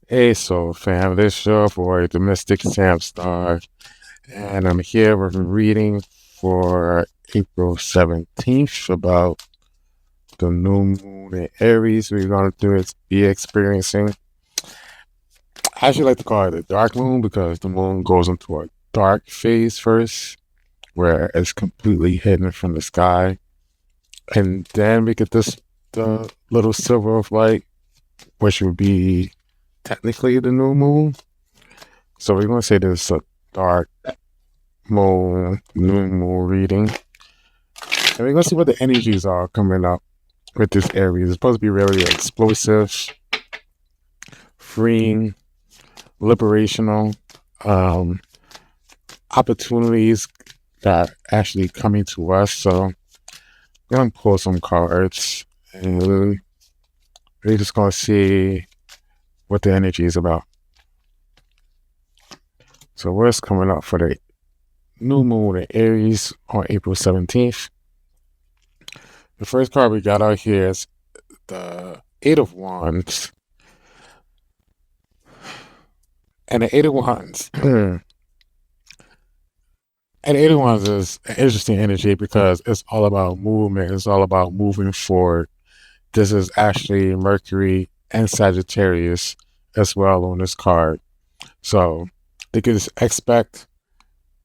Hey, so fam, this is your boy, the Mystic Sam Star, and I'm here with a reading for April 17th about the new moon in Aries. We're going to be experiencing. I actually like to call it a dark moon because the moon goes into a dark phase first, where it's completely hidden from the sky, and then we get the little silver of light, which would be technically the new moon. So we're going to say this is a dark new moon reading. And we're gonna see what the energies are coming up with this Aries. It's supposed to be really explosive, freeing, liberational, um, opportunities that are actually coming to us. So we're gonna pull some cards and we're just gonna see what the energy is about. So what's coming up for the new moon in Aries on April 17th? The first card we got out here is the Eight of Wands. And the Eight of Wands. And the Eight of Wands is an interesting energy because it's all about movement. It's all about moving forward. This is actually Mercury and Sagittarius as well on this card. So they can just expect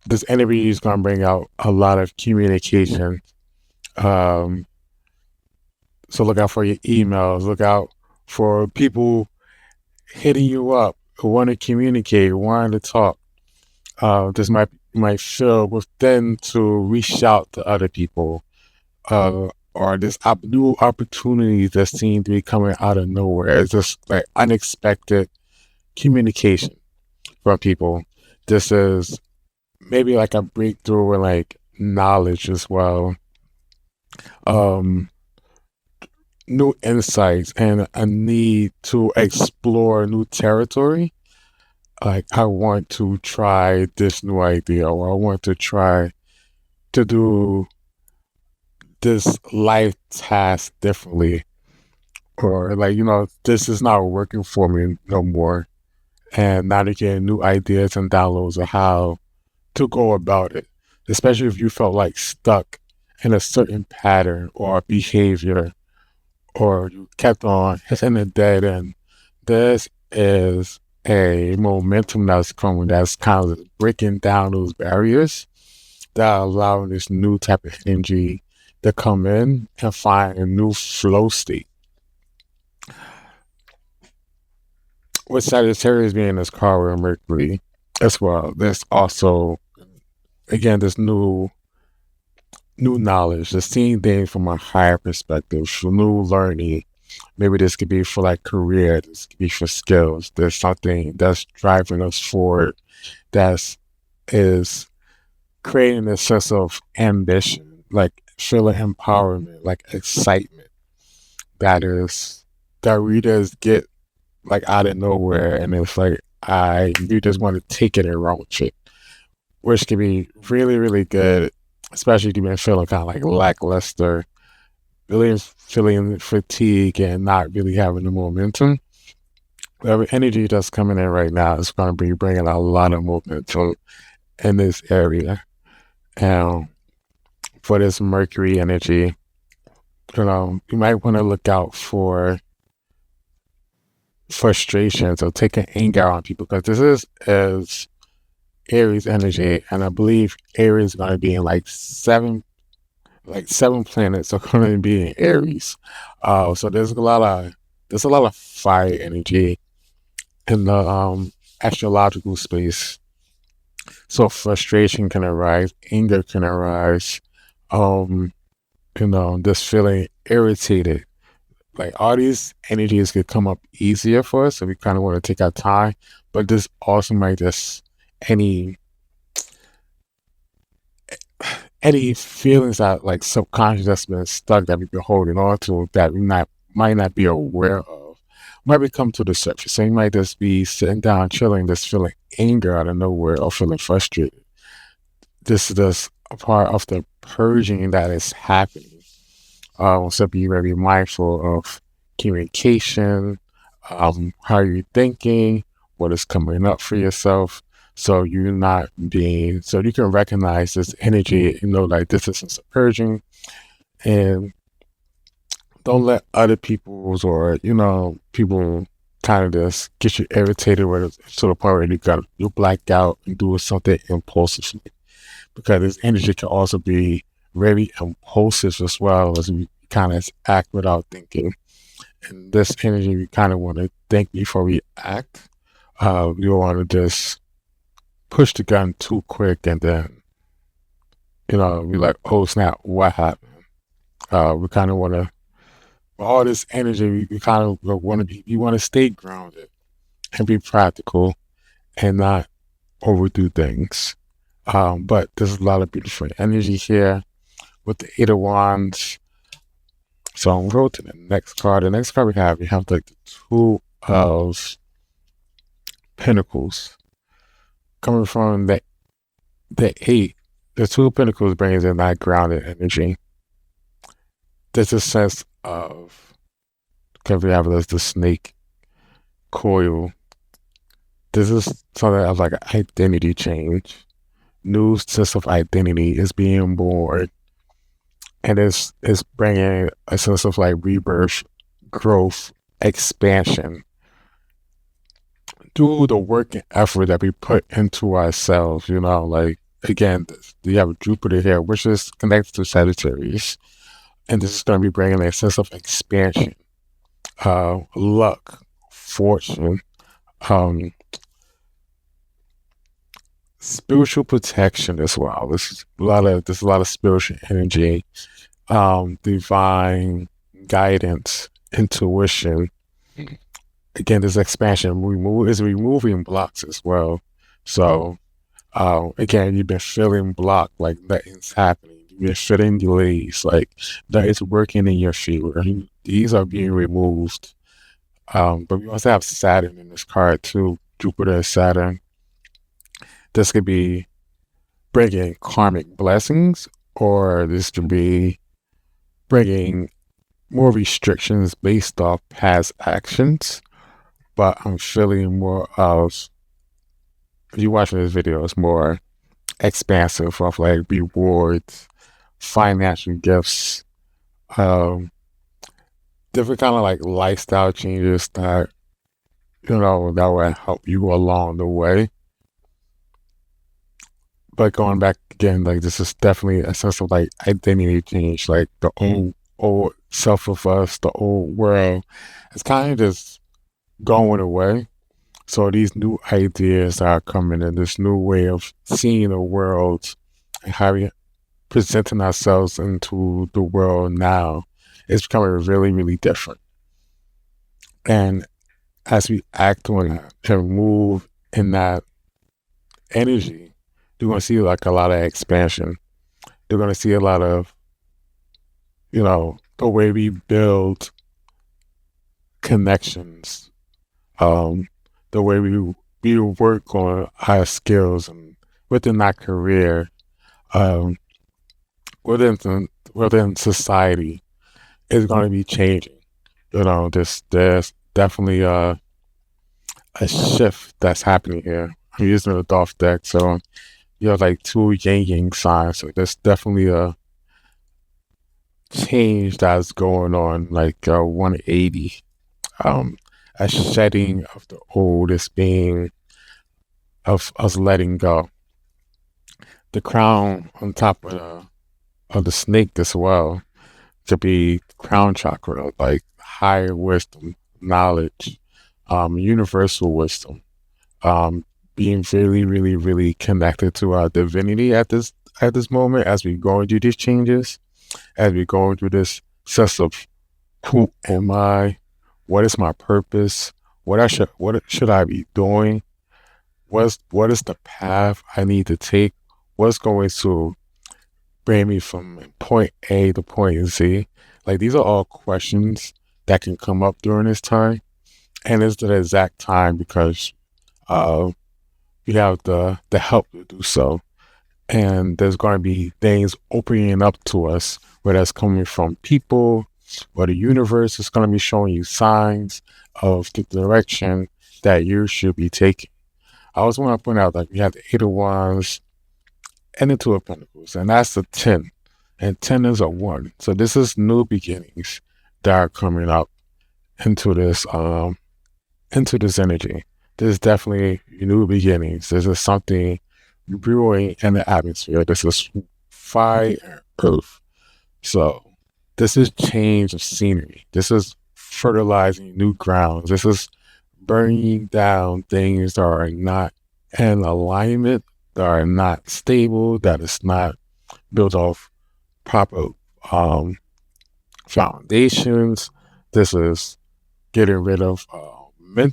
this energy is going to bring out a lot of communication. Um, so look out for your emails. Look out for people hitting you up who want to communicate, wanting to talk. This might feel within to reach out to other people, or this new opportunities that seem to be coming out of nowhere. It's just like unexpected communication from people. This is maybe like a breakthrough in like knowledge as well. Um, New insights and a need to explore new territory. Like I want to try this new idea, or I want to try to do this life task differently, or like this is not working for me no more, and now to get new ideas and downloads of how to go about it, especially if you felt like stuck in a certain pattern or behavior, or you kept on hitting a dead end. This is a momentum that's coming, that's kind of breaking down those barriers that are allowing this new type of energy to come in and find a new flow state. With Sagittarius being this car with Mercury as well, there's also again this new knowledge, the seeing things from a higher perspective, new learning. Maybe this could be for like career, this could be for skills. There's something that's driving us forward that's is creating a sense of ambition, like feeling empowerment, like excitement. That is that we just get like out of nowhere, and it's like you just want to take it and run with it, which can be really really good, especially if you've been feeling kind of like lackluster, really feeling fatigue and not really having the momentum. The energy that's coming in right now is going to be bringing a lot of momentum in this area. And for this Mercury energy, you might want to look out for frustrations or taking anger on people because this is Aries energy, and I believe Aries is going to be in like seven planets are going to be in Aries. So there's a lot of fire energy in the astrological space. So frustration can arise, anger can arise, um, just feeling irritated. Like all these energies could come up easier for us, so we kind of want to take our time. But this also might just any any feelings that like subconscious that's been stuck that we've been holding on to that we might not be aware of might be come to the surface. So you might just be sitting down, chilling, just feeling anger out of nowhere or feeling frustrated. This is just a part of the purging that is happening. So be very mindful of communication, how you're thinking, what is coming up for yourself. So you're not being, so you can recognize this energy, like this is a purging, and don't let other people's or, people kind of just get you irritated with it to the point where you black out and do something impulsively, because this energy can also be very impulsive as well, as we kind of act without thinking. And this energy, we kind of want to think before we act. We don't want to just push the gun too quick and then, be like, oh snap, what happened? We kind of want to, all this energy, we kind of want to be, we want to stay grounded and be practical and not overdo things. But there's a lot of beautiful energy here with the Eight of Wands. So I'm going to the next card. The next card we have like the Two of Pentacles. Coming from the Eight, the Two of Pentacles brings in that grounded energy. There's a sense of, because we have the snake coil. This is something of like an identity change. New sense of identity is being born, and it's bringing a sense of like rebirth, growth, expansion through the work and effort that we put into ourselves. Like, again, you have Jupiter here, which is connected to Sagittarius, and this is going to be bringing a sense of expansion, luck, fortune, spiritual protection as well. There's a lot of spiritual energy, divine guidance, intuition. Again, this expansion is removing blocks as well. So, again, you've been feeling blocked, like nothing's happening. You've been feeling delays, like that is working in your favor. These are being removed. But we also have Saturn in this card too. Jupiter and Saturn. This could be bringing karmic blessings, or this could be bringing more restrictions based off past actions. But I'm feeling more of, if you're watching this video, it's more expansive of like rewards, financial gifts, different kind of like lifestyle changes that, that will help you along the way. But going back again, like this is definitely a sense of like identity change, like the old self of us, the old world. It's kind of just going away. So these new ideas are coming in, this new way of seeing the world and how we presenting ourselves into the world now is becoming really, really different. And as we act on that and move in that energy, you're going to see like a lot of expansion. You're going to see a lot of, the way we build connections, the way we work on our skills and within our career, within society is going to be changing. There's definitely a shift that's happening here. I'm using the Dolph deck, so you have like two yang signs, so there's definitely a change that's going on, like 180. A shedding of the old is being, of us letting go. The crown on top of the snake as well to be crown chakra, like higher wisdom, knowledge, universal wisdom, being really, really, really connected to our divinity at this moment, as we go through these changes, as we go through this sense of who am I, what is my purpose, what should I be doing, what is the path I need to take, what's going to bring me from point A to point Z. Like, these are all questions that can come up during this time, and it's the exact time because we have the help to do so. And there's going to be things opening up to us, whether that's coming from people or the universe is going to be showing you signs of the direction that you should be taking. I always want to point out that we have the Eight of Wands and the Two of Pentacles, and that's the 10. And 10 is a 1. So this is new beginnings that are coming up into this energy. This is definitely new beginnings. This is something brewing in the atmosphere. This is fire, earth. So this is change of scenery. This is fertilizing new grounds. This is burning down things that are not in alignment, that are not stable, that is not built off proper foundations. This is getting rid of the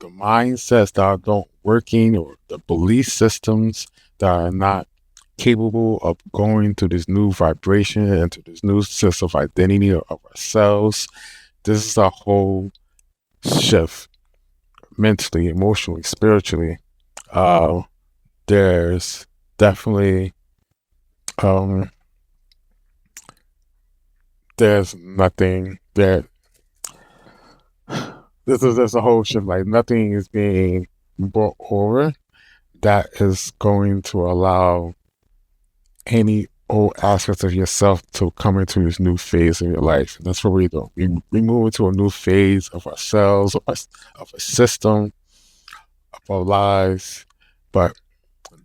mindsets that don't working, or the belief systems that are not capable of going to this new vibration and to this new sense of identity of ourselves. This is a whole shift mentally, emotionally, spiritually. Uh, there's definitely um, there's nothing that there's a whole shift. Like nothing is being brought over that is going to allow any old aspects of yourself to come into this new phase in your life. And that's what we do. We move into a new phase of ourselves, of a system, of our lives. But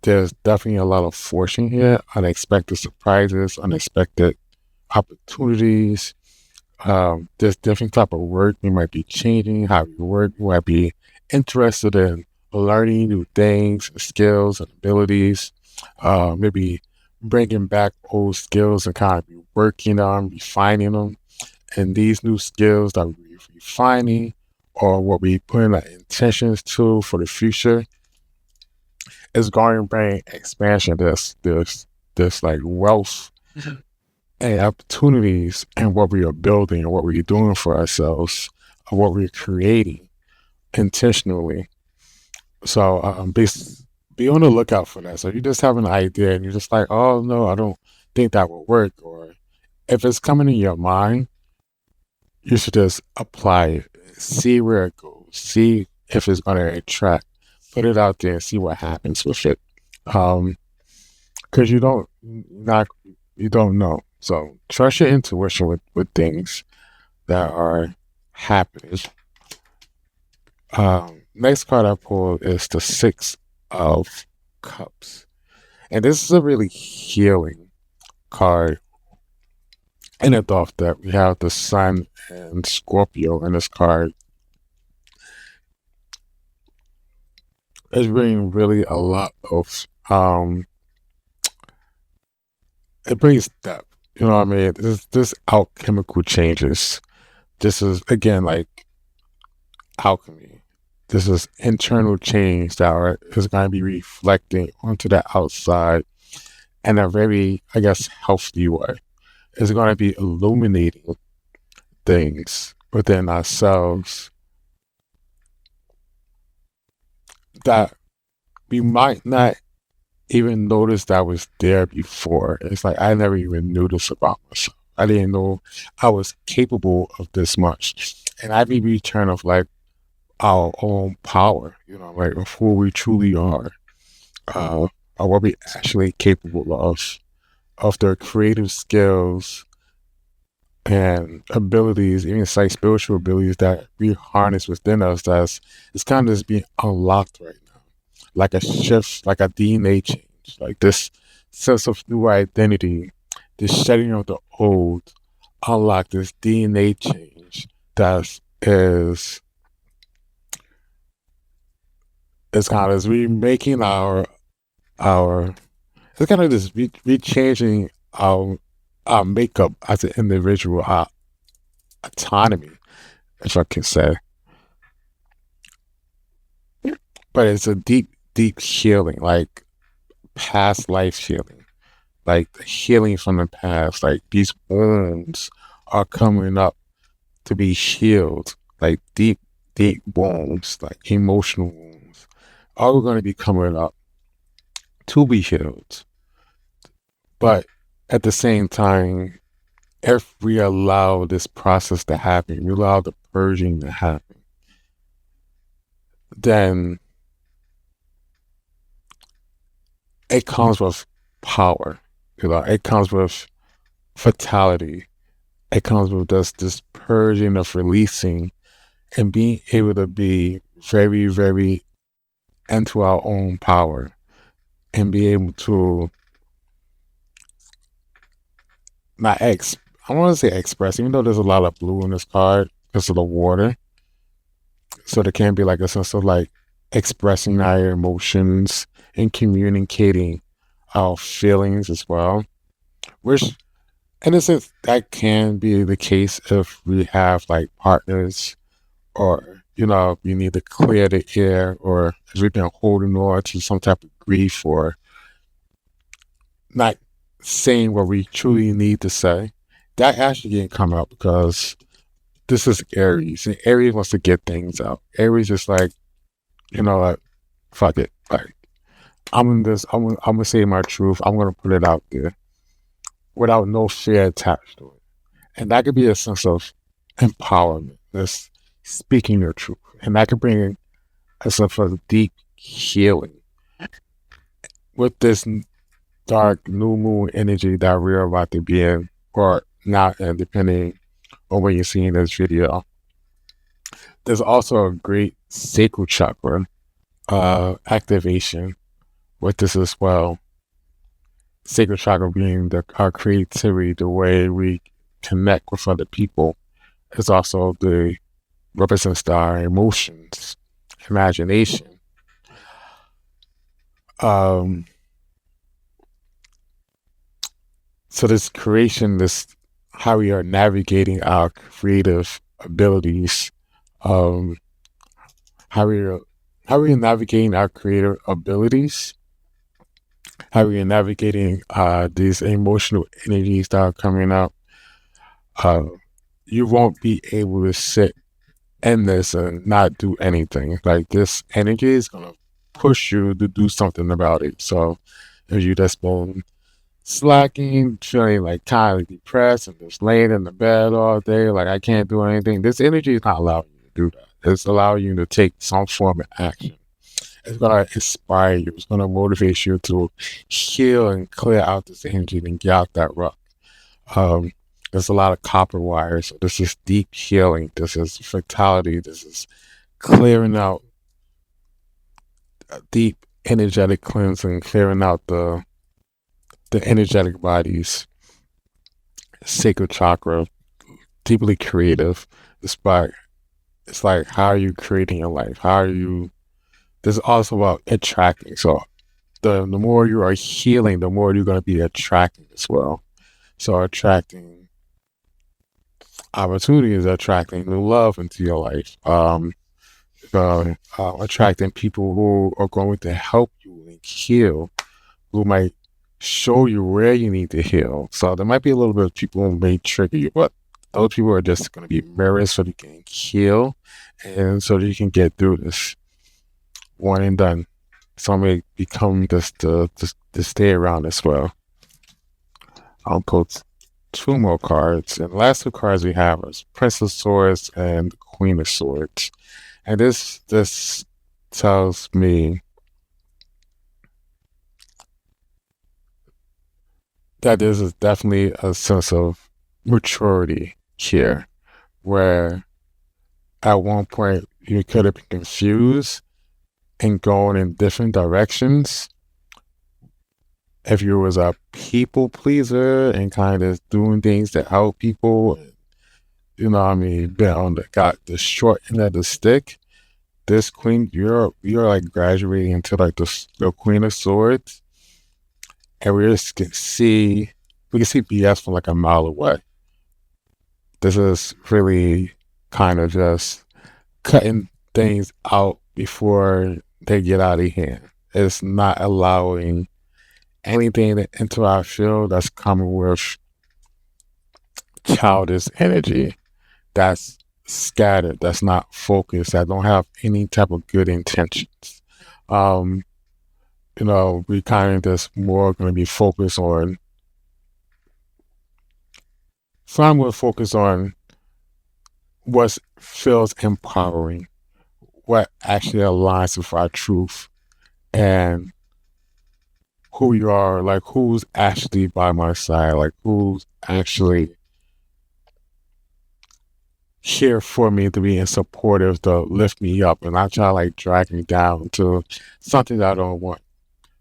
there's definitely a lot of fortune here, unexpected surprises, unexpected opportunities. There's different type of work we might be changing, how we work. We might be interested in learning new things, skills, and abilities. Maybe bringing back old skills and kind of be working on, refining them. And these new skills that we're refining, or what we put in our intentions to for the future, is going to bring expansion. This like wealth and opportunities and what we are building and what we're doing for ourselves, or what we're creating intentionally. So be on the lookout for that. So you just have an idea and you're just like, oh no, I don't think that will work. Or if it's coming in your mind, you should just apply it, see where it goes, see if it's going to attract, put it out there and see what happens with it. Because you don't know. So trust your intuition with things that are happening. Next card I pulled is the Six of Cups. And this is a really healing card. In it off that we have the Sun and Scorpio in this card. It's bringing really a lot of it brings depth. You know what I mean? This alchemical changes. This is again like alchemy. This is internal change that is going to be reflecting onto the outside in a very, I guess, healthy way. It's going to be illuminating things within ourselves that we might not even notice that was there before. It's like I never even knew this about myself. I didn't know I was capable of this much. And I be return of like our own power, you know, like of who we truly are, or what we actually capable of the creative skills and abilities, even like spiritual abilities that we harness within us. That's it's kind of just being unlocked right now, like a shift, like a DNA change, like this sense of new identity, this shedding of the old, unlock this DNA change that is kind of remaking our it's kind of just changing our makeup as an individual, our autonomy, if I can say. But it's a deep healing, like past life healing, like the healing from the past. Like these wounds are coming up to be healed, like deep wounds, like emotional wounds, are going to be coming up to be healed. But at the same time, if we allow this process to happen, we allow the purging to happen, then it comes with power. It comes with fatality. It comes with this purging of releasing and being able to be very, very into our own power and be able to not ex I want to say express, even though there's a lot of blue in this card because of the water. So there can be like a sense of like expressing our emotions and communicating our feelings as well. Which in a sense that can be the case if we have like partners or you need to clear the air or if we've been holding on to some type of grief or not saying what we truly need to say. That actually didn't come out because this is Aries, and Aries wants to get things out. Aries is like, like, fuck it. Like, I'm gonna say my truth. I'm gonna put it out there without no fear attached to it. And that could be a sense of empowerment. That's speaking your truth. And that could bring a sense of deep healing. With this dark new moon energy that we're about to be in, or not, and depending on when you're seeing this video, there's also a great sacral chakra activation with this as well. Sacral chakra being our creativity, the way we connect with other people, is also the represents our emotions, imagination. Um, so this creation, this how we are navigating our creative abilities, um, how we are navigating our creative abilities, how we are navigating these emotional energies that are coming up. Uh, you won't be able to sit in this and not do anything. Like this energy is gonna push you to do something about it. So if you just been slacking, feeling like kind of depressed and just laying in the bed all day, like I can't do anything, this energy is not allowing you to do that. It's allowing you to take some form of action. It's gonna inspire you. It's gonna motivate you to heal and clear out this energy and get out that rut. Um, there's a lot of copper wires. So this is deep healing. This is fatality. This is clearing out deep energetic cleansing, clearing out the energetic bodies, sacral chakra, deeply creative. It's like how are you creating your life? How are you? This is also about attracting. So the more you are healing, the more you're going to be attracting as well. So attracting opportunities, attracting new love into your life. Attracting people who are going to help you and heal, who might show you where you need to heal. So there might be a little bit of people who may trigger you, but those people are just going to be mirrors so you can heal and so that you can get through this. One and done. So I may become just to stay around as well. I'll put two more cards. And the last two cards we have is Prince of Swords and Queen of Swords. And this tells me that there is definitely a sense of maturity here, where at one point you could have been confused and going in different directions. If you was a people pleaser and kind of doing things to help people, been on got the short end of the stick. This queen, you're like graduating into like the Queen of Swords, and we can see BS from like a mile away. This is really kind of just cutting things out before they get out of hand. It's not allowing anything into our field that's coming with childish energy, that's scattered, that's not focused, that don't have any type of good intentions. Um, we kind of just more going to be focused on, so I'm going to focus on what feels empowering, what actually aligns with our truth and who you are, like who's actually by my side, like who's actually here for me to be supportive, to lift me up, and not try to like drag me down to something that I don't want,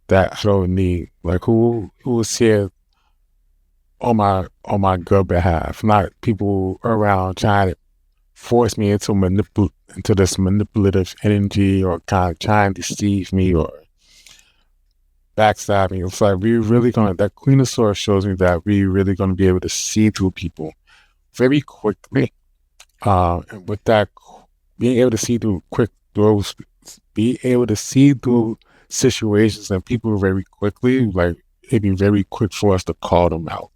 that I don't need. Like who's here on my good behalf, not people around trying to force me into this manipulative energy or kind of trying to deceive me or backstab me. It's like we really gonna that Queen of Swords shows me that we really gonna be able to see through people very quickly. And with that, being able to see through be able to see through situations and people very quickly, like it'd be very quick for us to call them out.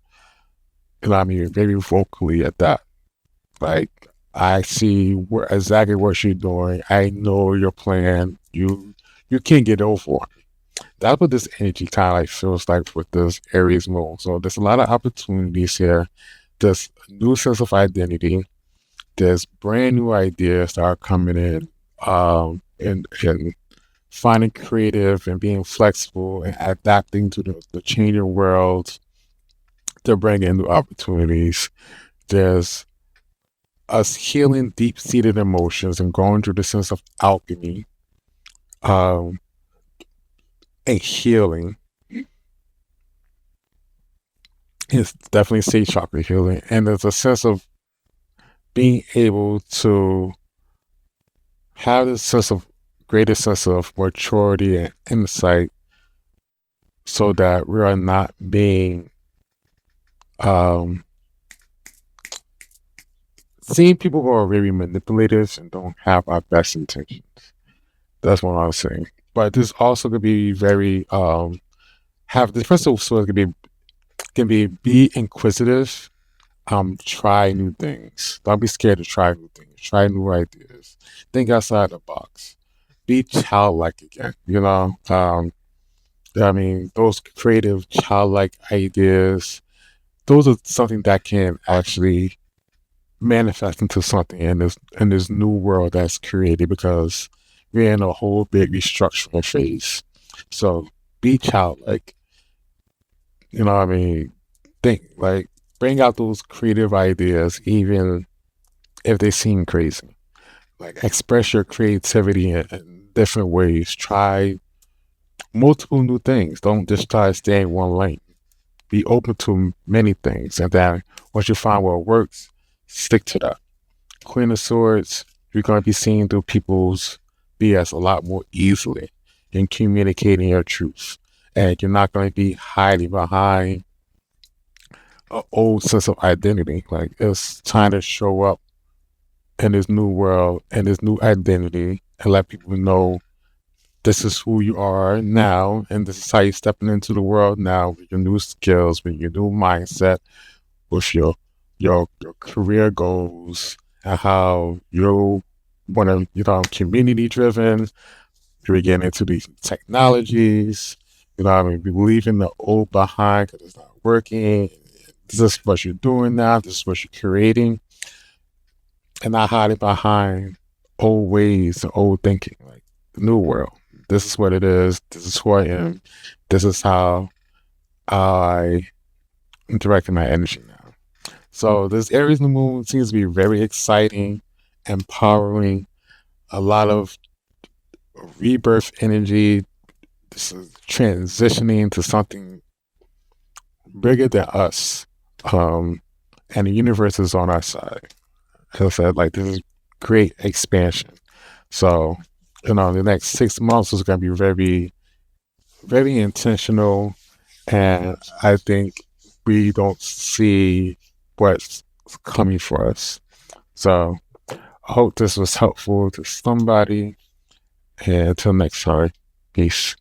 And I mean, very vocally at that. Like, I see exactly what you're doing. I know your plan. You can't get over on me. That's what this energy kind of like feels like with this Aries moon. So there's a lot of opportunities here. There's a new sense of identity. There's brand new ideas that are coming in, and finding creative and being flexible and adapting to the changing world to bring in new opportunities. There's us healing deep-seated emotions and going through the sense of alchemy, um, and healing. It's definitely sage chakra healing, and there's a sense of being able to have this sense of greater sense of maturity and insight, so that we are not being seeing people who are very manipulative and don't have our best intentions. That's what I was saying. But this also could be very have the first of all can be inquisitive, try new things. Don't be scared to try new things. Try new ideas. Think outside the box. Be childlike again, you know? I mean, those creative childlike ideas, those are something that can actually manifest into something in this new world that's created, because we're in a whole big restructuring phase. So be childlike. You know what I mean? Think like bring out those creative ideas even if they seem crazy. Like express your creativity in different ways. Try multiple new things. Don't just try to stay in one lane. Be open to many things. And then once you find what works, stick to that. Queen of Swords, you're going to be seeing through people's BS a lot more easily in communicating your truth. And you're not going to be hiding behind an old sense of identity. Like, it's time to show up in this new world and this new identity and let people know this is who you are now, and this is how you're stepping into the world now with your new skills, with your new mindset, with your career goals, and how you want to, community driven. You're getting into these technologies. You know what I mean? Be leaving the old behind because it's not working. This is what you're doing now. This is what you're creating. And not hiding behind old ways and old thinking. Like, the new world. This is what it is. This is who I am. This is how I am directing my energy now. So this Aries new moon seems to be very exciting, empowering, a lot of rebirth energy. This is transitioning to something bigger than us. And the universe is on our side. As I said, like, this is great expansion. So, the next 6 months is going to be very, very intentional. And I think we don't see what's coming for us. So, I hope this was helpful to somebody. And until next time, peace.